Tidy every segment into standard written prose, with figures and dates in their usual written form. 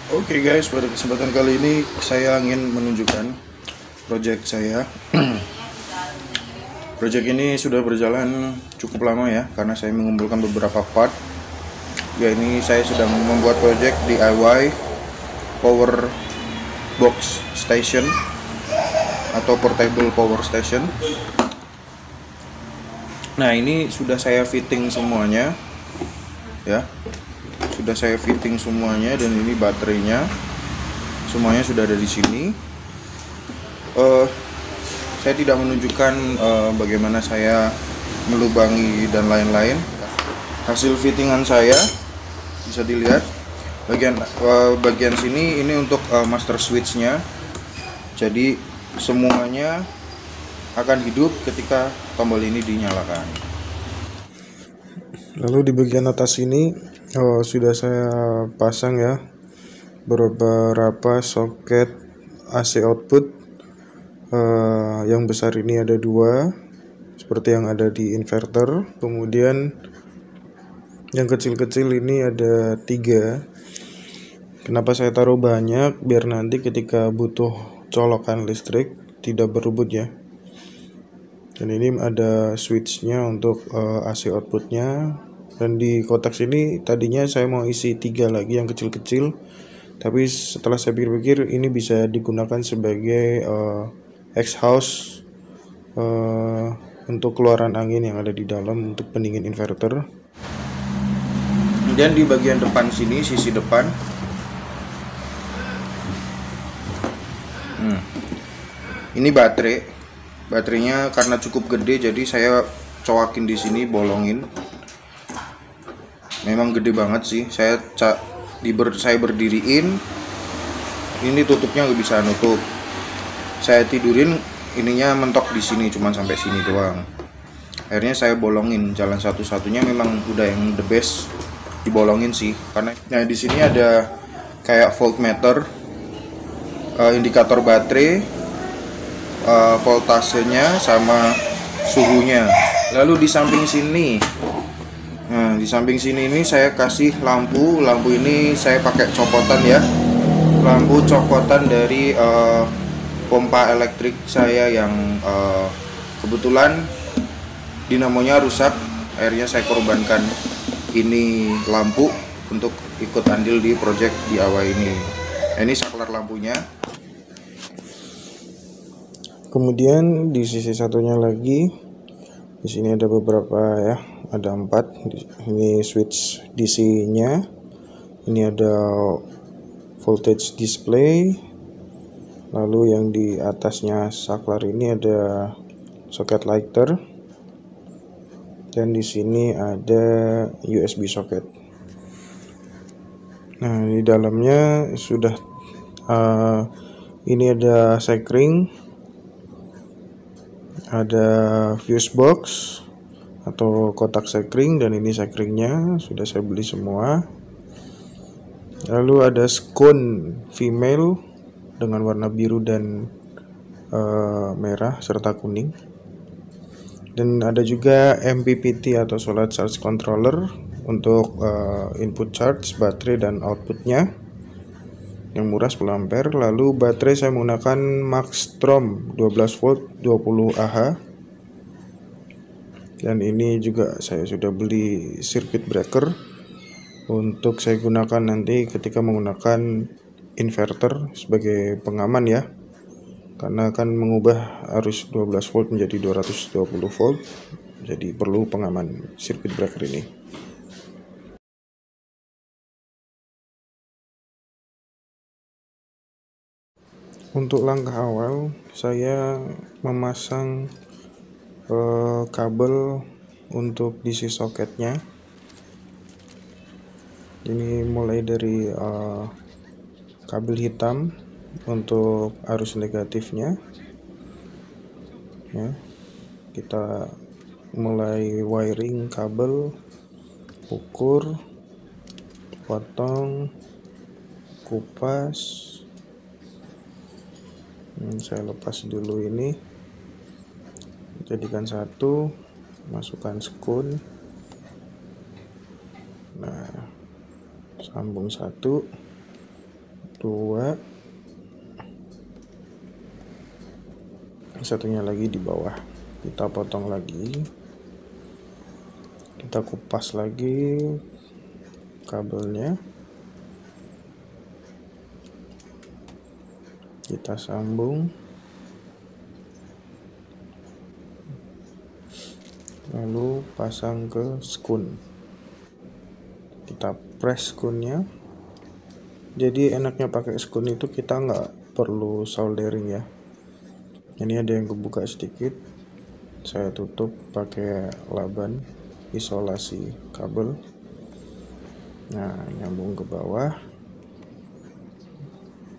Oke guys, pada kesempatan kali ini saya ingin menunjukkan project saya. Project ini sudah berjalan cukup lama ya, karena saya mengumpulkan beberapa part. Ya, ini saya sedang membuat project DIY power box station atau portable power station. Nah, ini sudah saya fitting semuanya ya. Sudah saya fitting semuanya, dan ini baterainya semuanya sudah ada di sini. Saya tidak menunjukkan bagaimana saya melubangi dan lain-lain. Hasil fittingan saya bisa dilihat. Bagian sini ini untuk master switch-nya. Jadi semuanya akan hidup ketika tombol ini dinyalakan. Lalu di bagian atas ini sudah saya pasang ya beberapa soket AC output. Yang besar ini ada 2 seperti yang ada di inverter, kemudian yang kecil-kecil ini ada 3. Kenapa saya taruh banyak? Biar nanti ketika butuh colokan listrik tidak berebut ya. Dan ini ada switchnya untuk AC outputnya. Dan di kotak sini tadinya saya mau isi 3 lagi yang kecil-kecil, tapi setelah saya pikir-pikir ini bisa digunakan sebagai exhaust untuk keluaran angin yang ada di dalam untuk pendingin inverter. Kemudian di bagian depan sini, sisi depan, ini baterainya karena cukup gede, jadi saya coakin di sini, bolongin. Memang gede banget sih. Saya berdiriin, ini tutupnya nggak bisa nutup. Saya tidurin, ininya mentok di sini, cuman sampai sini doang. Akhirnya saya bolongin, jalan satu-satunya memang udah yang the best dibolongin sih, karena nah di sini ada kayak voltmeter, indikator baterai, voltasenya sama suhunya. Lalu di samping sini, di samping sini ini saya kasih lampu ini saya pakai copotan ya, lampu copotan dari pompa elektrik saya yang kebetulan dinamonya rusak. Akhirnya saya korbankan ini lampu untuk ikut andil di project DIY ini. Ini saklar lampunya. Kemudian di sisi satunya lagi, di sini ada beberapa ya, ada 4. Ini switch DC-nya. Ini ada voltage display. Lalu yang di atasnya saklar ini ada soket lighter. Dan di sini ada USB socket. Nah, di dalamnya sudah ini ada sekring, ada fuse box atau kotak sekring, dan ini sekringnya sudah saya beli semua. Lalu ada scone female dengan warna biru dan merah serta kuning. Dan ada juga MPPT atau solid charge controller untuk input charge baterai dan outputnya yang murah 10 ampere. Lalu baterai saya menggunakan Maxstrom 12 volt 20 Ah. Dan ini juga saya sudah beli circuit breaker untuk saya gunakan nanti ketika menggunakan inverter sebagai pengaman ya, karena akan mengubah arus 12 volt menjadi 220 volt, jadi perlu pengaman circuit breaker ini. Untuk langkah awal saya memasang kabel untuk DC soketnya. Ini mulai dari kabel hitam untuk arus negatifnya ya. Kita mulai wiring kabel, ukur, potong, kupas. Saya lepas dulu ini, jadikan satu, masukkan skun. Nah, sambung satu, 2, satunya lagi di bawah. Kita potong lagi, kita kupas lagi kabelnya, kita sambung, lalu pasang ke skun. Kita press skunnya. Jadi enaknya pakai skun itu kita nggak perlu soldering ya. Ini ada yang kebuka sedikit, saya tutup pakai laban isolasi kabel. Nah, nyambung ke bawah.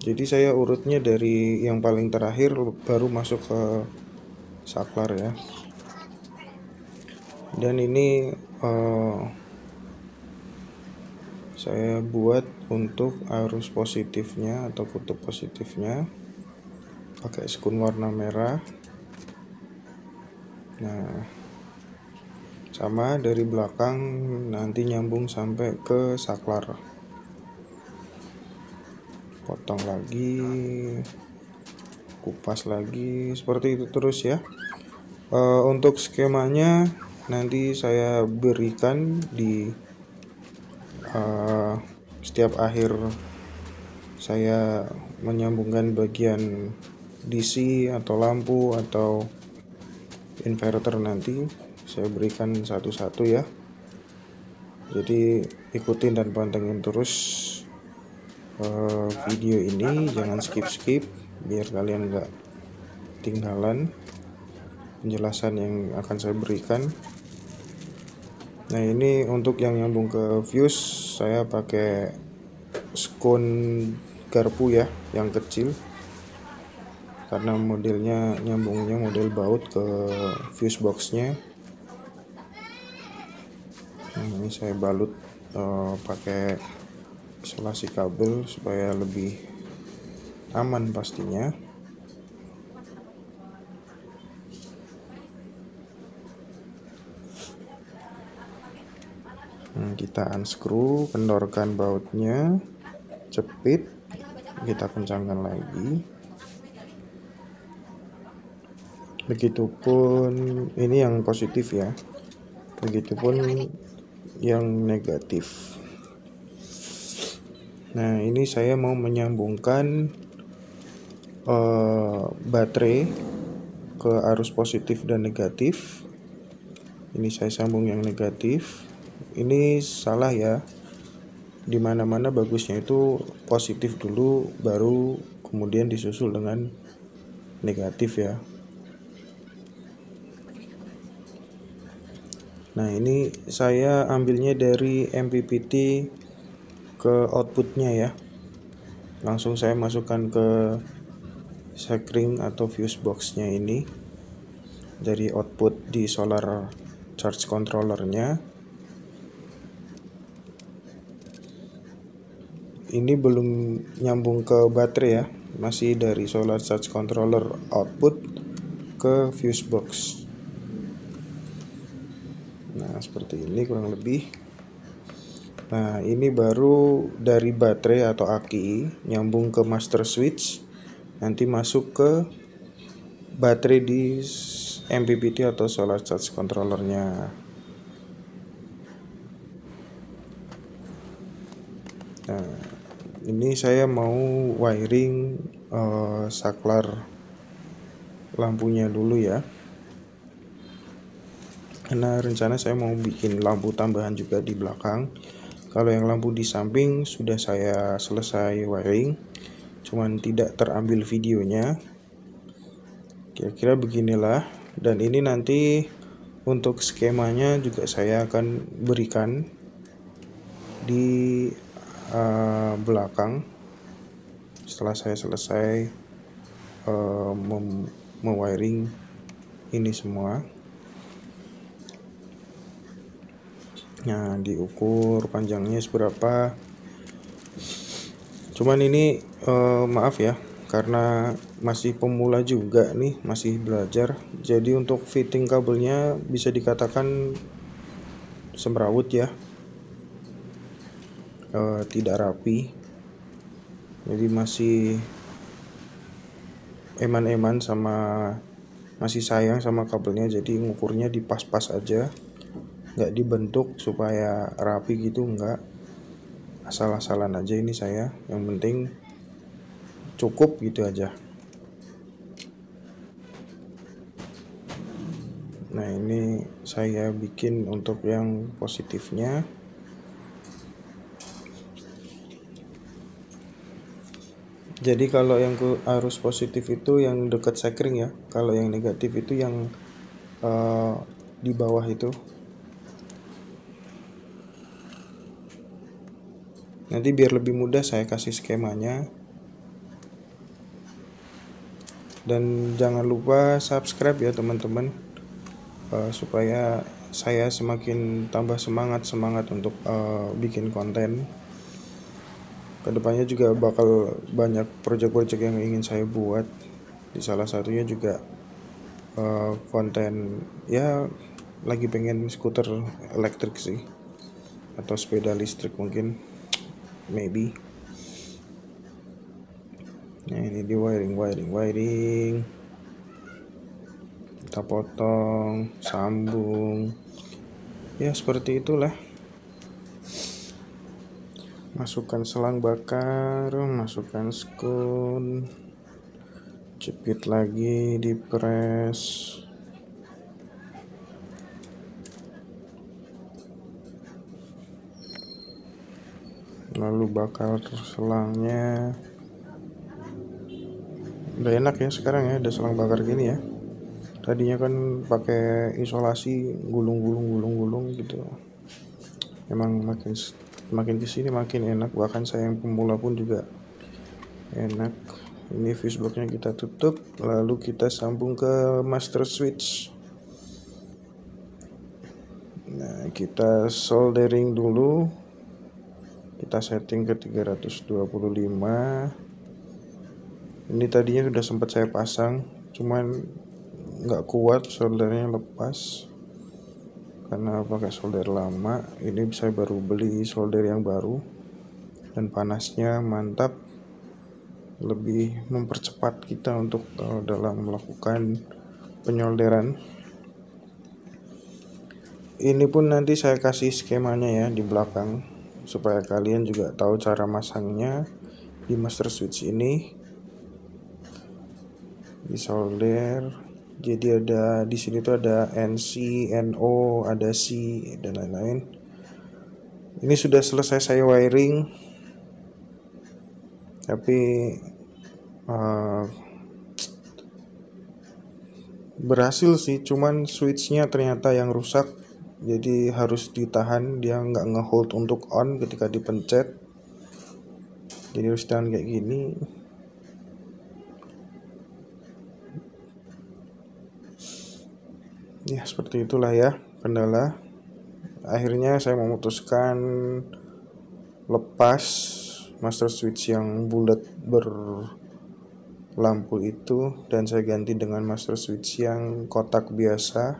Jadi saya urutnya dari yang paling terakhir baru masuk ke saklar ya. Dan ini saya buat untuk arus positifnya atau kutub positifnya pakai skun warna merah. Nah, sama dari belakang nanti nyambung sampai ke saklar. Potong lagi, kupas lagi, seperti itu terus ya. Untuk skemanya nanti saya berikan di setiap akhir saya menyambungkan bagian DC atau lampu atau inverter, nanti saya berikan satu-satu ya. Jadi ikutin dan pantengin terus video ini, jangan skip biar kalian nggak ketinggalan penjelasan yang akan saya berikan. Nah, ini untuk yang nyambung ke fuse saya pakai skun garpu ya, yang kecil, karena modelnya nyambungnya model baut ke fuse boxnya. Nah, ini saya balut pakai isolasi kabel supaya lebih aman pastinya. Kita unscrew, kendorkan bautnya, cepit, kita kencangkan lagi. Begitupun ini yang positif ya, begitupun yang negatif. Nah, ini saya mau menyambungkan baterai ke arus positif dan negatif. Ini saya sambung yang negatif. Ini salah ya, dimana-mana bagusnya itu positif dulu baru kemudian disusul dengan negatif ya. Nah, ini saya ambilnya dari MPPT ke outputnya ya, langsung saya masukkan ke sekring atau fuse boxnya ini dari output di solar charge controllernya. Ini belum nyambung ke baterai ya, masih dari solar charge controller output ke fuse box. Nah, seperti ini kurang lebih. Nah, ini baru dari baterai atau aki nyambung ke master switch, nanti masuk ke baterai di MPPT atau solar charge controllernya. Nah, ini saya mau wiring saklar lampunya dulu ya, karena rencana saya mau bikin lampu tambahan juga di belakang. Kalau yang lampu di samping sudah saya selesai wiring, cuman tidak terambil videonya. Kira-kira beginilah. Dan ini nanti untuk skemanya juga saya akan berikan di belakang setelah saya selesai mewiring ini semua. Nah, diukur panjangnya seberapa. Cuman ini maaf ya, karena masih pemula juga nih, masih belajar. Jadi untuk fitting kabelnya bisa dikatakan semrawut ya, tidak rapi. jadi masih eman-eman sama masih sayang sama kabelnya, jadi ngukurnya di pas-pas aja, nggak dibentuk supaya rapi gitu, nggak asal-asalan aja ini saya, yang penting cukup gitu aja. Nah ini saya bikin untuk yang positifnya. Jadi kalau yang arus positif itu yang dekat sekring ya, kalau yang negatif itu yang di bawah itu. Nanti biar lebih mudah saya kasih skemanya. Dan jangan lupa subscribe ya teman-teman, supaya saya semakin tambah semangat untuk bikin konten. Kedepannya juga bakal banyak project-project yang ingin saya buat. Di salah satunya juga konten ya, lagi pengen skuter elektrik sih, atau sepeda listrik mungkin, maybe. Nah ini di wiring, kita potong, sambung, ya seperti itulah. Masukkan selang bakar, masukkan skun, jepit lagi, dipres, lalu bakar selangnya. Udah enak ya sekarang ya, ada selang bakar gini ya. Tadinya kan pakai isolasi, gulung gitu. Emang makin kesini makin enak, bahkan saya yang pemula pun juga enak. Ini fuse blocknya kita tutup, lalu kita sambung ke master switch. Nah kita soldering dulu, kita setting ke 325. Ini tadinya sudah sempat saya pasang, cuman nggak kuat, soldernya lepas karena pakai solder lama. Ini saya baru beli solder yang baru dan panasnya mantap, lebih mempercepat kita untuk dalam melakukan penyolderan. Ini pun nanti saya kasih skemanya ya di belakang, supaya kalian juga tahu cara masangnya di master switch ini. Disolder, jadi ada di sini tuh ada NC, NO, ada C dan lain-lain. Ini sudah selesai saya wiring, tapi berhasil sih, cuman switchnya ternyata yang rusak, jadi harus ditahan, dia nggak ngehold untuk on ketika dipencet, jadi harus ditahan kayak gini. Ya seperti itulah ya kendala. Akhirnya saya memutuskan lepas master switch yang bulat berlampu itu, dan saya ganti dengan master switch yang kotak biasa.